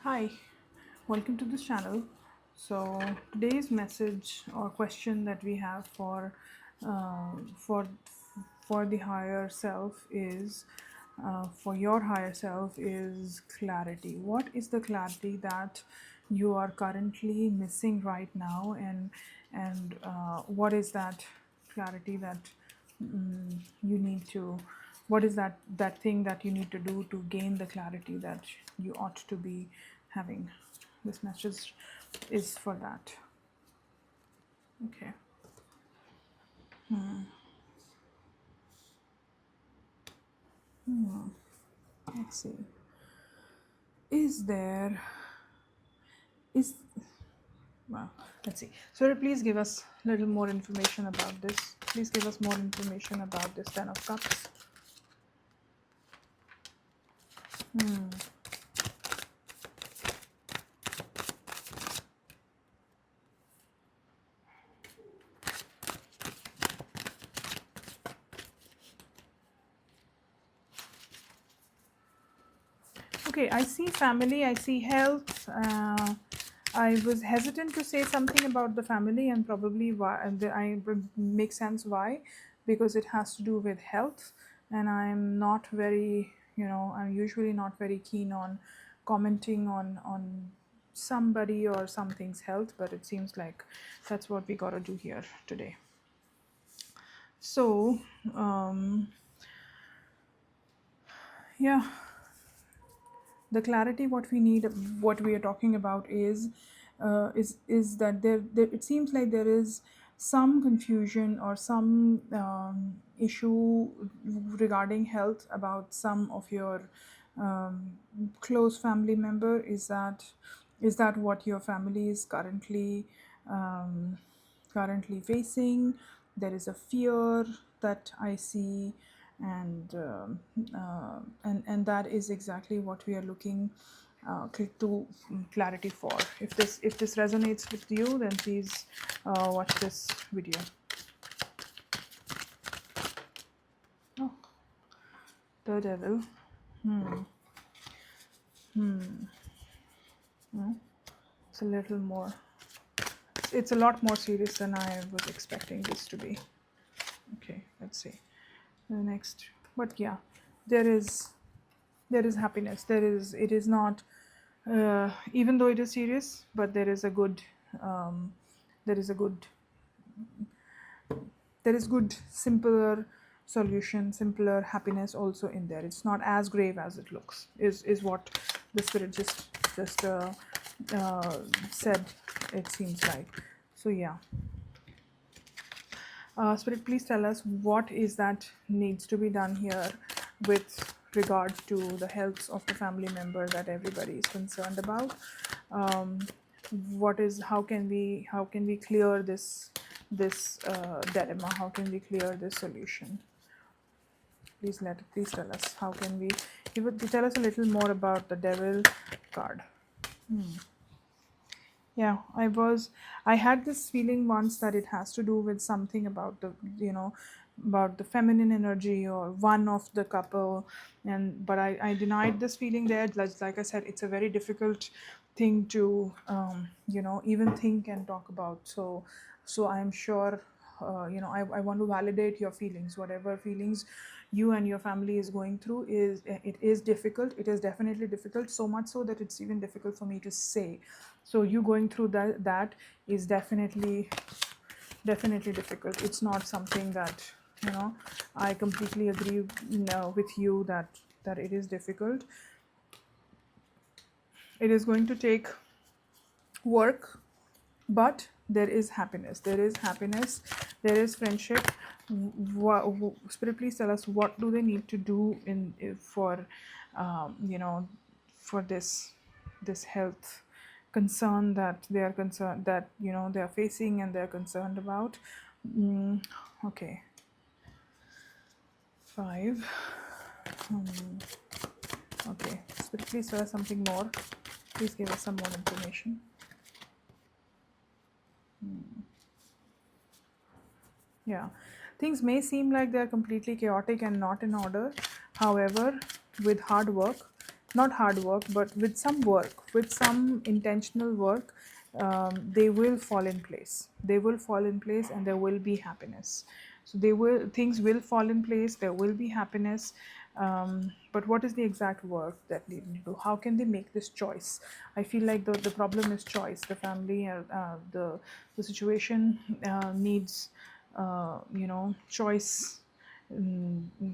Hi, welcome to this channel. So today's message or question that we have for for the higher self is for your higher self is clarity. What is the clarity that you are currently missing right now, and what is that clarity that you need to? What is that thing that you need to do to gain the clarity that you ought to be having? This message is for that. Okay. Let's see. Is there is Wow. Let's see. So please give us a little more information about this. Please give us more information about this Ten of Cups. Okay, I see family, I see health. I was hesitant to say something about the family, and probably why, and I make sense why, because it has to do with health, and I'm not very, I'm usually not very keen on commenting on somebody or something's health, but it seems like that's what we gotta do here today. So, yeah, the clarity what we need, what we are talking about is that there it seems like there is some confusion or some issue regarding health about some of your um, close family member. Is that what your family is currently facing? There is a fear that I see, and that is exactly what we are looking to clarity for. If this resonates with you, then please watch this video. Oh, the devil. It's a little more. It's a lot more serious than I was expecting this to be. Okay, let's see the next. But yeah, there is there is happiness. It is not, even though it is serious, but um, there is a good there is good simpler solution, simpler happiness also in there. It's not as grave as it looks, is what the spirit just uh, said, it seems like. So yeah, spirit, please tell us what is that needs to be done here with regard to the health of the family member that everybody is concerned about. um, what is how can we clear this dilemma? How can we clear this solution? Please tell us how can we tell us a little more about the devil card. Yeah, I had this feeling once that it has to do with something about the feminine energy or one of the couple. But I denied this feeling there. Like I said, it's a very difficult thing to even think and talk about. So I'm sure, I want to validate your feelings. Whatever feelings you and your family is going through, is difficult. It is definitely difficult, so much so that it's even difficult for me to say. So you going through that is definitely difficult. It's not something that, I completely agree, with you that it is difficult. It is going to take work, but there is happiness. There is friendship. Spirit, please tell us, what do they need to do for um, you know for this health concern that they are concerned, that they are facing and they're concerned about. Okay, 5. Okay, Spirit, please tell us something more. Please give us some more information. Yeah, things may seem like they're completely chaotic and not in order. However, with hard work, not hard work, but with some work, with some intentional work, they will fall in place. They will fall in place, and there will be happiness. So they will, things will fall in place. There will be happiness. But what is the exact work that they need to do? How can they make this choice? I feel like the problem is choice. The family, the situation needs, choice.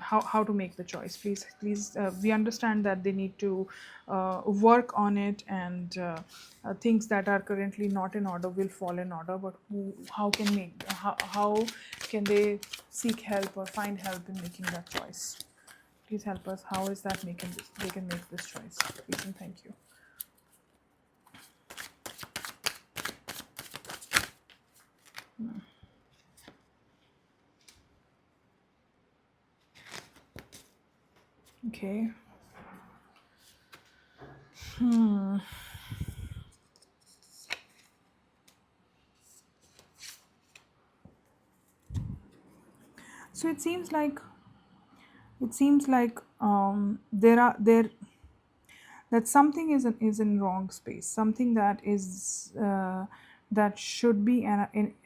How to make the choice. Please, we understand that they need to work on it, and things that are currently not in order will fall in order. But how can they seek help or find help in making that choice? Please help us. How is that making this, they can make this choice? Please and thank you. Okay. So it seems like there that something is in wrong space, something that is that should be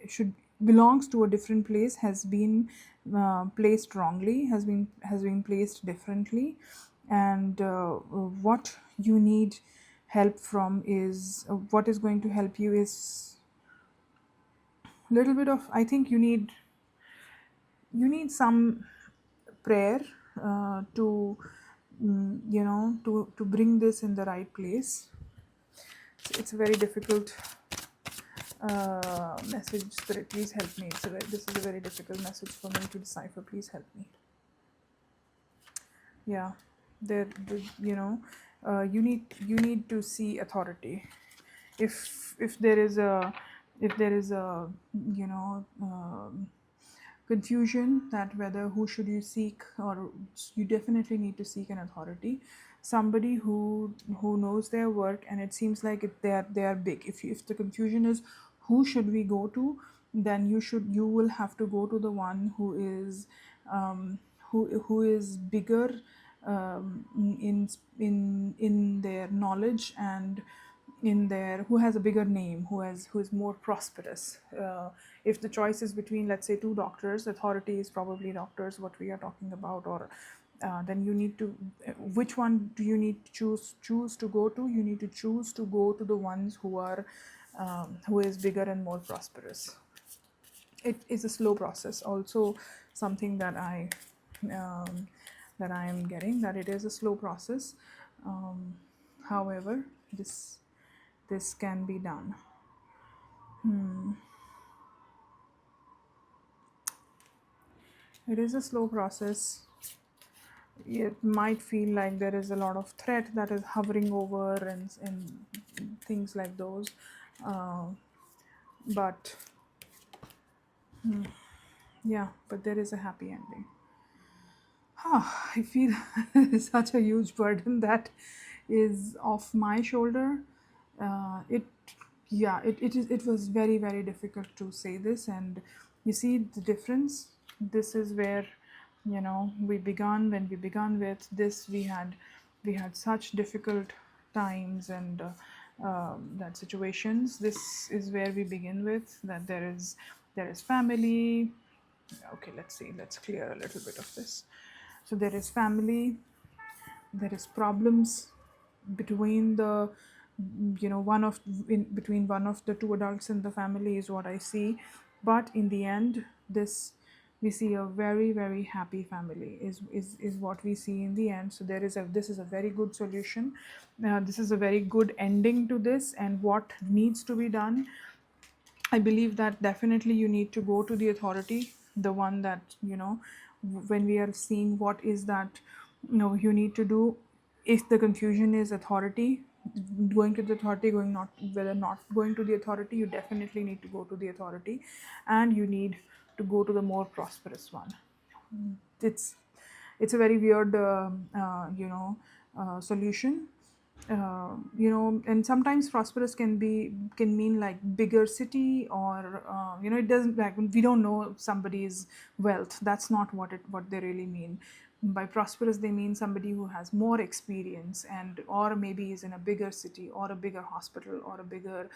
should belongs to a different place, has been placed wrongly, has been placed differently. And what you need help from is, what is going to help you is little bit of, I think you need some prayer to to bring this in the right place. It's a very difficult message. Spirit, please help me. This is a very difficult message for me to decipher. Please help me. Yeah, you need to see authority. If there is a confusion that whether who should you seek, or you definitely need to seek an authority, somebody who knows their work. And it seems like they are big. If the confusion is who should we go to, then you will have to go to the one who is who is bigger in their knowledge, and in their who has a bigger name, who is more prosperous. If the choice is between, let's say, two doctors, authority is probably doctors, what we are talking about. Or then you need to, which one do you need to choose to go to? You need to choose to go to the ones who is bigger and more prosperous. It is a slow process also, something um, that I am getting, that it is a slow process. However, this can be done. It is a slow process. It might feel like there is a lot of threat that is hovering over, and things like those. uh, but yeah, but there is a happy ending. I feel such a huge burden that is off my shoulder. It Yeah, it was very, very difficult to say this. And you see the difference. This is where we began. When we began with this, we had such difficult times, and that situations. This is where we begin with, that there is family. Okay, let's see, let's clear a little bit of this. So there is family, there is problems between the one of in between one of the two adults in the family, is what I see. But in the end, this we see a very, very happy family, is what we see in the end. So this is a very good solution. This is a very good ending to this. And what needs to be done, I believe that definitely you need to go to the authority, the one that, when we are seeing what is that, you need to do. If the confusion is authority, going to the authority, going not whether not going to the authority, you definitely need to go to the authority, and you need to go to the more prosperous one. It's it's a very weird solution. And sometimes prosperous can mean like bigger city, or it doesn't, like, we don't know somebody's wealth. That's not what they really mean. by prosperous they mean somebody who has more experience, and or maybe is in a bigger city or a bigger hospital or a bigger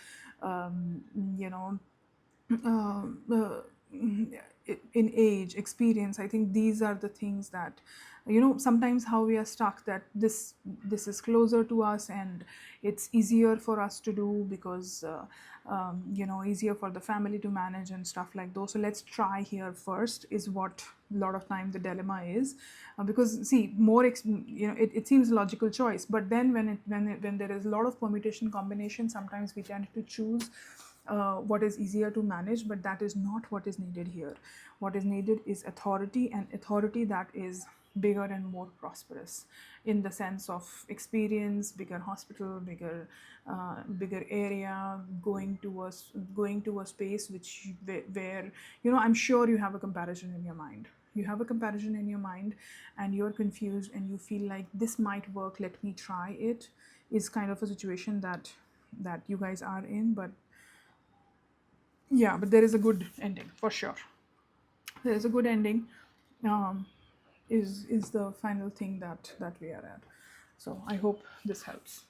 um, you know uh, uh, in age experience. I think these are the things that, sometimes how we are stuck, that this is closer to us and it's easier for us to do because easier for the family to manage and stuff like those. So let's try here first is what a lot of time the dilemma is. Because see, it seems a logical choice, but then when there is a lot of permutation combination, sometimes we tend to choose what is easier to manage, but that is not what is needed here. What is needed is authority, and authority that is bigger and more prosperous in the sense of experience, bigger hospital, bigger area, going to a space where I'm sure you have a comparison in your mind. You have a comparison in your mind, and you're confused, and you feel like this might work. Let me try it. Is kind of a situation that you guys are in, but yeah, but there is a good ending for sure. There is a good ending. Um, is the final thing that we are at. So I hope this helps.